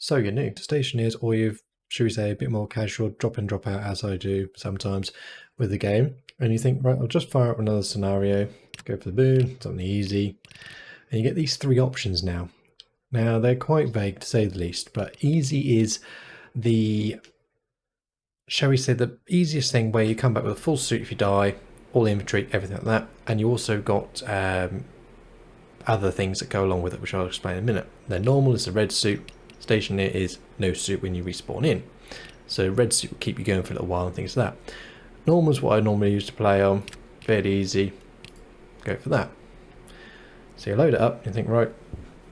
So you're new to Stationeers, or you've, should we say, a bit more casual, drop in, drop out, as I do sometimes with the game, and you think, right, I'll just fire up another scenario, go for the boon, something easy, and you get these three options now. Now, they're quite vague to say the least, but easy is the, shall we say, the easiest thing where you come back with a full suit if you die, all the inventory, everything like that, and you also got other things that go along with it, which I'll explain in a minute. Then normal is the red suit. Stationeer is no suit when you respawn in. So red suit will keep you going for a little while and things like that. Normal is what I normally used to play on. Fairly easy. Go for that. So you load it up and think, right,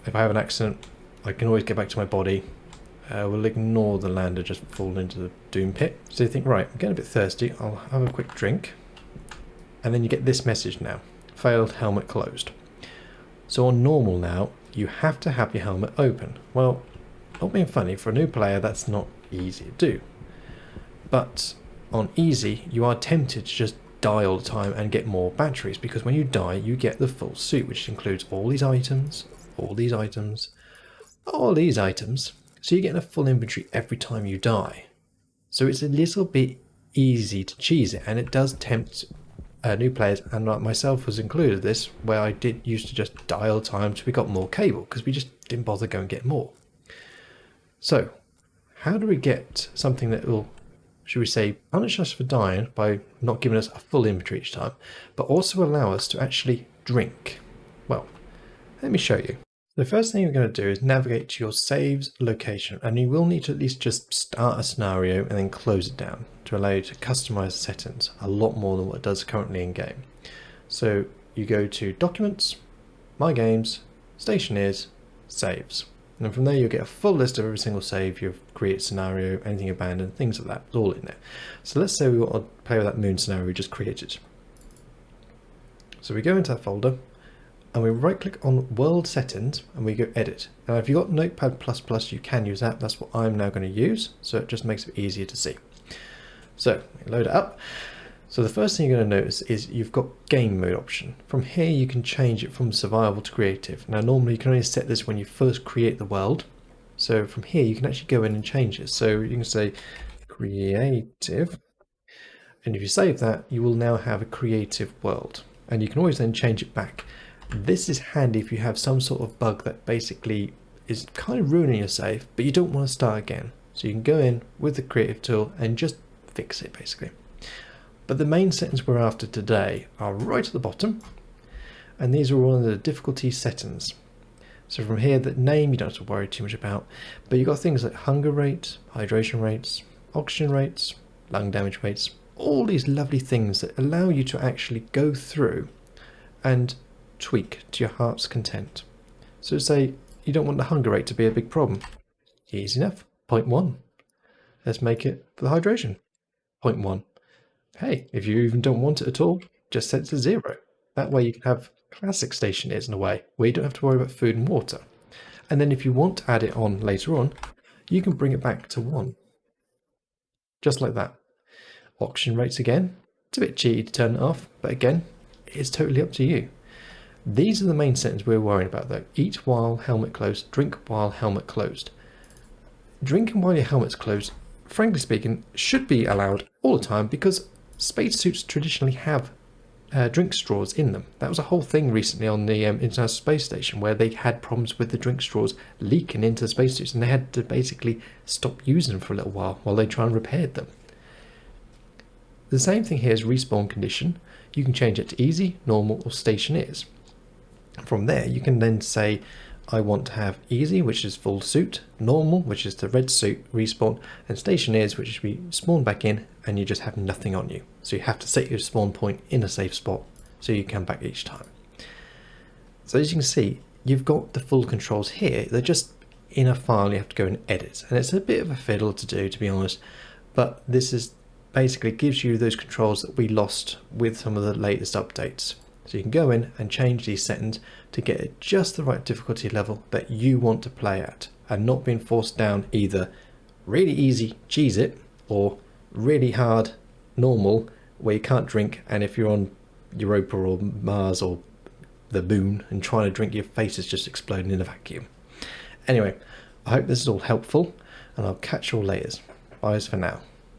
if I have an accident, I can always get back to my body. We'll ignore the lander just fall into the doom pit. So you think, right, I'm getting a bit thirsty. I'll have a quick drink. And then you get this message now. Failed helmet closed. So on normal now, you have to have your helmet open. Well, not being funny, for a new player that's not easy to do. But on easy, you are tempted to just die all the time and get more batteries, because when you die, you get the full suit, which includes all these items, all these items, all these items. So you're getting a full inventory every time you die. So it's a little bit easy to cheese it, and it does tempt new players, and like myself was included this, where I did used to just die all the time till we got more cable, because we just didn't bother go and get more. So how do we get something that will, should we say, punish us for dying by not giving us a full inventory each time, but also allow us to actually drink? Well, let me show you. The first thing you're going to do is navigate to your saves location, and you will need to at least just start a scenario and then close it down to allow you to customize the settings a lot more than what it does currently in game. So you go to Documents, My Games, Stationeers, Saves. And from there you'll get a full list of every single save you've created, scenario, anything abandoned, things like that. It's all in there. So let's say we want to play with that moon scenario we just created. So we go into that folder and we right click on World Settings and we go Edit. Now if you've got Notepad++, you can use that. That's what I'm now going to use. So it just makes it easier to see. So load it up. So the first thing you're going to notice is you've got game mode option. From here you can change it from survival to creative. Now normally you can only set this when you first create the world. So from here you can actually go in and change it. So you can say creative, and if you save that you will now have a creative world, and you can always then change it back. This is handy if you have some sort of bug that basically is kind of ruining your save, but you don't want to start again. So you can go in with the creative tool and just fix it basically. But the main settings we're after today are right at the bottom, and these are all of the difficulty settings. So from here, the name you don't have to worry too much about, but you've got things like hunger rate, hydration rates, oxygen rates, lung damage rates, all these lovely things that allow you to actually go through and tweak to your heart's content. So say you don't want the hunger rate to be a big problem. Easy enough, 0.1. Let's make it for the hydration, 0.1. Hey, if you even don't want it at all, just set it to 0. That way you can have classic Stationeers in a way, where you don't have to worry about food and water. And then if you want to add it on later on, you can bring it back to 1. Just like that. Oxygen rates again, it's a bit cheaty to turn it off, but again, it's totally up to you. These are the main settings we're worrying about though. Eat while helmet closed, drink while helmet closed. Drinking while your helmet's closed, frankly speaking, should be allowed all the time, because spacesuits traditionally have drink straws in them. That was a whole thing recently on the International Space Station, where they had problems with the drink straws leaking into the spacesuits, and they had to basically stop using them for a little while they try and repair them. The same thing here is respawn condition. You can change it to easy, normal, or Stationeers. From there you can then say, I want to have easy, which is full suit, normal, which is the red suit respawn, and Stationeers, which is we spawn back in and you just have nothing on you. So you have to set your spawn point in a safe spot so you come back each time. So as you can see, you've got the full controls here. They're just in a file you have to go and edit, and it's a bit of a fiddle to do, to be honest, but this is basically gives you those controls that we lost with some of the latest updates. So you can go in and change these settings to get it just the right difficulty level that you want to play at, and not being forced down either really easy, cheese it, or really hard, normal, where you can't drink, and if you're on Europa or Mars or the moon and trying to drink, your face is just exploding in a vacuum. Anyway, I hope this is all helpful, and I'll catch you all later. Bye for now.